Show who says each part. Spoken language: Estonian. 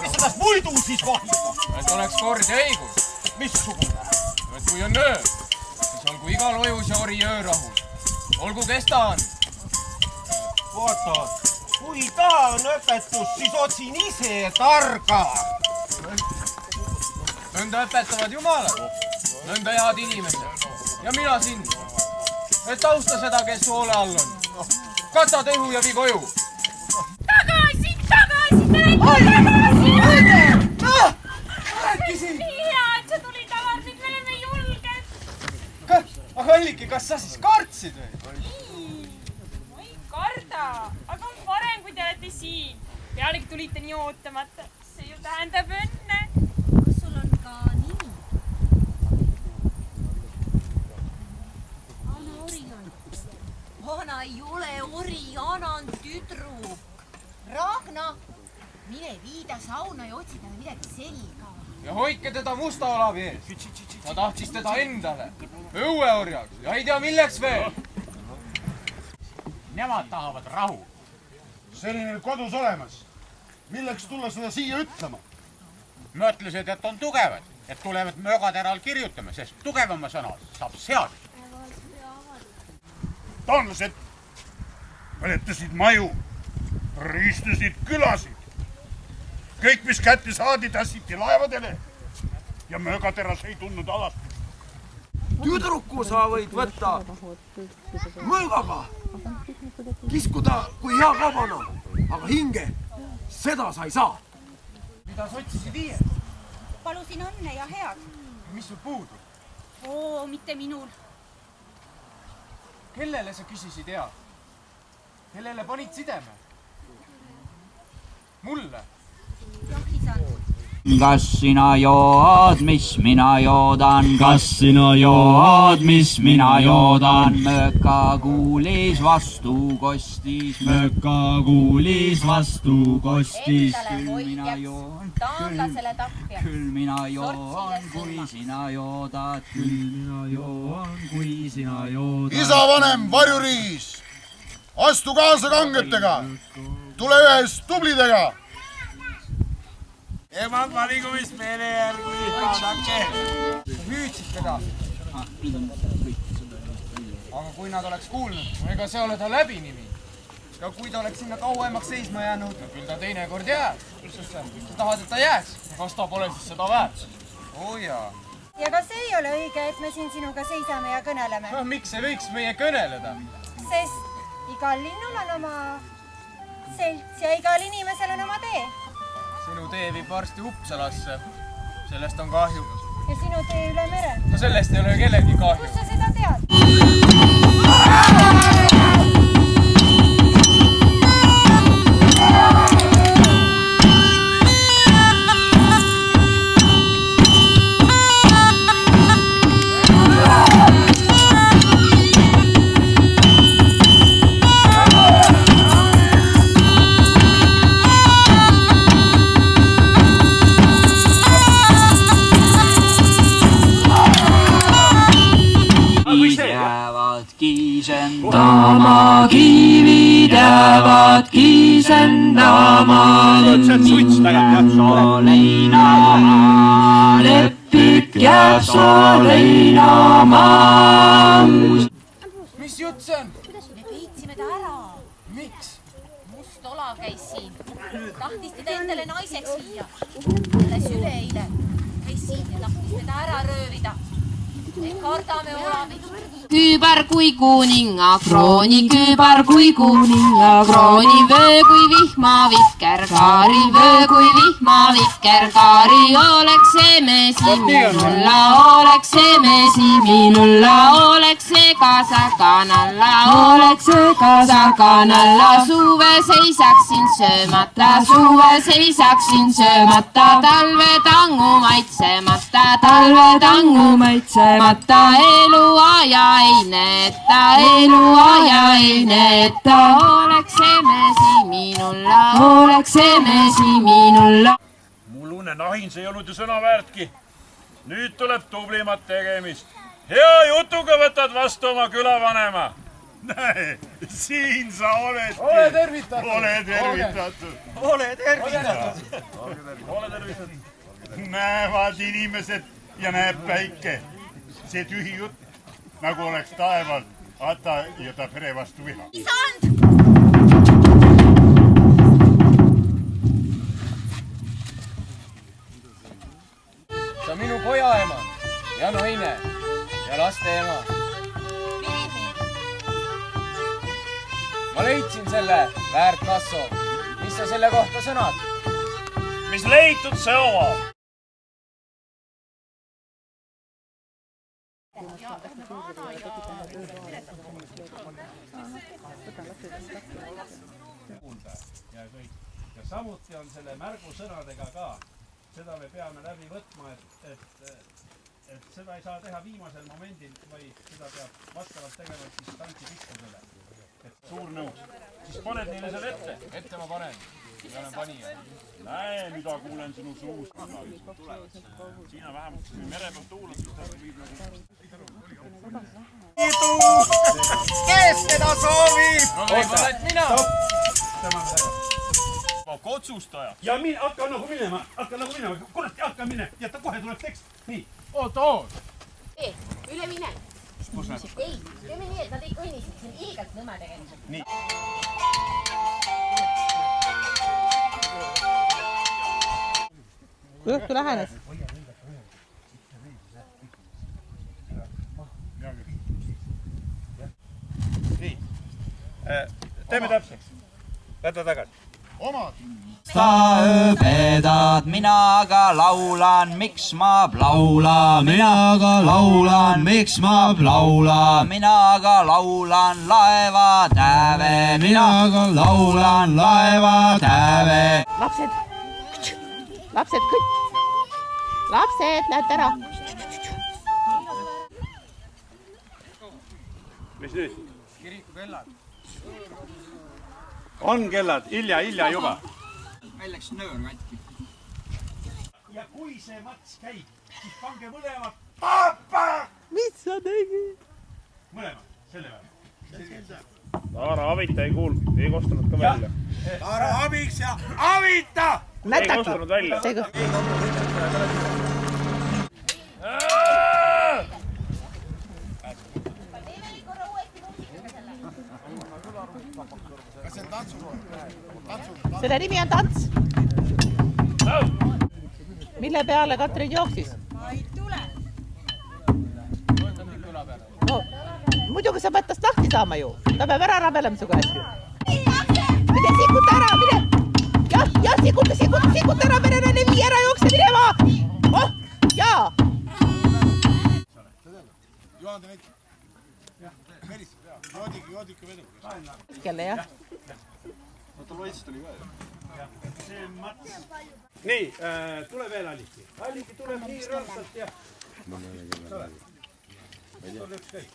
Speaker 1: Mis sellest muidu siis vahiga?
Speaker 2: Et oleks kord ja õigus.
Speaker 1: Missugune?
Speaker 2: Et kui on öö, siis olgu igal ojus ja ori öörahul. Olgu kes ta on.
Speaker 1: Vaata, kui tahan õpetust, siis otsin ise targa.
Speaker 2: Nõnda õpetavad jumalad, nõnda head inimesed. Ja mina sind. Et austa seda, kes su hoole all on. Kata tehu ja vii koju.
Speaker 3: Tagasi!
Speaker 1: Rääkisin!
Speaker 3: Hea, et sa tulid avardid, me oleme julged.
Speaker 2: Aga Alliki, kas sa siis kartsid või?
Speaker 3: Ma ei karda, aga on parem, kui te olete siin. Pealegi tulite nii ootamata. See ju tähendab õnne.
Speaker 4: Kas sul on ka nimi? Anna Orion. Ana ei ole ori, Ana on tüdruk. Ragna, mine viida sauna ja otsi talle midagi selga.
Speaker 2: Ja hoidke teda musta olavi ees. Ta tahtis teda endale. Õueorjaks ja ei tea milleks veel.
Speaker 5: Nemad tahavad rahu.
Speaker 6: Selline kodus olemas. Milleks tulla seda siia ütlema?
Speaker 5: Mõtlesid, et on tugevad, et tulevad mögateral kirjutama, sest tugevama sõna saab seadus.
Speaker 6: Taanlased põletasid maju, riistasid külasid. Kõik, mis kätte saadi, tassiti laevadele ja mögateras ei tulnud alast.
Speaker 1: Tüdruku sa võid võtta mõõgaga, kiskuda kui hea kabana, aga hinge, seda sa ei saa.
Speaker 2: Mida sa otsisid iie?
Speaker 4: Palusin õnne ja head.
Speaker 2: Mis sul puudu?
Speaker 4: Oo, mitte minul.
Speaker 2: Kellele sa küsisid hea? Kellele panid sideme? Mulle?
Speaker 4: Jah, isand.
Speaker 7: Kas sina jood, mis mina joodan? Kas sina jood, mis mina joodan? Möka kuulis vastu kostis, möka kuulis vastu kostis.
Speaker 4: Endale hoidjaks, taanlasele tapjaks.
Speaker 7: Küll mina joon, kui sina joodad, küll mina joon, kui sina joodad.
Speaker 6: Isavanem varjuriis, astu kaasa kangetega, tule ühes tublidega.
Speaker 5: Emad valigumis meele järgi vaadake.
Speaker 2: Hüüdsid teda. Aga kui nad oleks kuulnud, ega see ole ta läbinimi. Ja kui ta oleks sinna kauemaks seisma jäänud, küll ta teinekord jääb. Sa tahad, et ta jääks? Kas ta pole siis seda väärt? Oo jaa.
Speaker 8: Ja kas ei ole õige, et me siin sinuga seisame ja kõneleme?
Speaker 2: No, miks ei võiks meie kõneleda?
Speaker 8: Sest igal linnul on oma selts ja igal inimesel on oma tee.
Speaker 2: Sinu tee viib varsti Uppsalasse. Sellest on kahju.
Speaker 8: Ja sinu tee üle mere.
Speaker 2: No sellest ei ole kellegi kahju.
Speaker 8: Kus sa seda tead?
Speaker 7: Kiisendama, kivid jäävad kiisendama, sooleinama, leppik jääb sooleinama.
Speaker 2: Mis jutt see on?
Speaker 4: Me peitsime ta ära.
Speaker 2: Miks?
Speaker 4: Must olav käis siin. Tahtis teda endale naiseks viia. Alles üleeile käis siin ja tahtis teda ära röövida. Me kardame olavit.
Speaker 3: Küübar kui kuninga krooni, küübar kui kuninga krooni, vöö kui vihmavikker, kaari vöö kui vihmavikker, oleks see mesi minulla, oleks see mesi minulla, oleks see kasakanalla, oleks see kasakanalla, suve seisaksin söömata, suve seisaksin söömata, talve tangu maitsemata, talve tangu maitsemata, eluaja ei näeta, eluaja ei näeta, oleks see mesi minulla, oleks see mesi minulla.
Speaker 9: Mullune nahin, see ei olnud ju sõna väärtki. Nüüd tuleb tublimat tegemist. Hea jutuga võtad vastu oma külavanema. näe, siin sa oledki.
Speaker 2: Ole tervitatud.
Speaker 9: Ole tervitatud.
Speaker 2: Ole tervitatud.
Speaker 9: Ole tervitatud. Näevad inimesed ja näeb päike. See tühi jutt, nagu oleks taeval Ata ja ta pere vastu viha.
Speaker 4: isand!
Speaker 2: See on minu poja ema ja naine ja laste ema. Ma leidsin selle väärt kasso. Mis sa selle kohta sõnad?
Speaker 9: Mis leitud, see oma.
Speaker 10: Ja samuti on selle märgusõnadega ka. Seda me peame läbi võtma, et seda ei saa teha viimasel momendil, vaid seda peab vastavalt tegema siis tantsipikkusele. Suur nõus. Siis paned neile selle ette.
Speaker 2: Ette ma panen. Ma olen panija.
Speaker 9: Näe, mida kuulen sinu suust. Siinä vähemalt mere pealt tuulat, siis tähendab viib nagu...
Speaker 2: Kes seda soovib? No võib-olla, et mina.
Speaker 9: Kotsustaja.
Speaker 10: Ja hakka nagu minema. Kurat, hakka mine. Jätta kohe tuleb tekst. Nii.
Speaker 2: Oot.
Speaker 4: Üle mine. Ei, teeme nii, et nad ei kõnnisi. See on ilgelt nõme tegelikult.
Speaker 9: Nii.
Speaker 11: Kui õhtu lähenes?
Speaker 9: Nii. Teeme täpseks. Võta tagasi.
Speaker 6: Omad.
Speaker 7: sa hõbedad, mina ka laulan, miks ma laulan, mina ka laulan, miks ma laulan, mina ka laulan laeva täve, mina ka laulan laeva täve.
Speaker 11: Lapsed kõik, lapsed, näete ära.
Speaker 9: Mis nüüd?
Speaker 2: Kiriku kellad.
Speaker 9: On kellad, hilja juba.
Speaker 7: Meil läks nöör katki.
Speaker 10: Ja kui see mats käib, siis pange mõlemad papa!
Speaker 11: Mis sa tegid?
Speaker 10: Mõlemad, selle peale.
Speaker 9: Taara Avita ei kuulnud, ei kostunud ka välja.
Speaker 1: Taara abiks ja Avita!
Speaker 9: Ei kostunud välja.
Speaker 11: Selle nimi on tants. Mille peale Katrin jooksis?
Speaker 8: Ma ei tule.
Speaker 11: No, muidugi sa pead tast lahti saama ju. Ta peab ära rabelema su käest ju. Mine sikuta ära, mine. Jah, sikuta ära, verenene, vii ära, jookse minema. Oh, jaa.
Speaker 6: Juhan te näitab. Meris, joodike vedu.
Speaker 11: Kelle jah?
Speaker 10: See mats. Nii, tule veel Alliki. Alliki tuleb nii rõõmsalt ja... Tule ükskõik.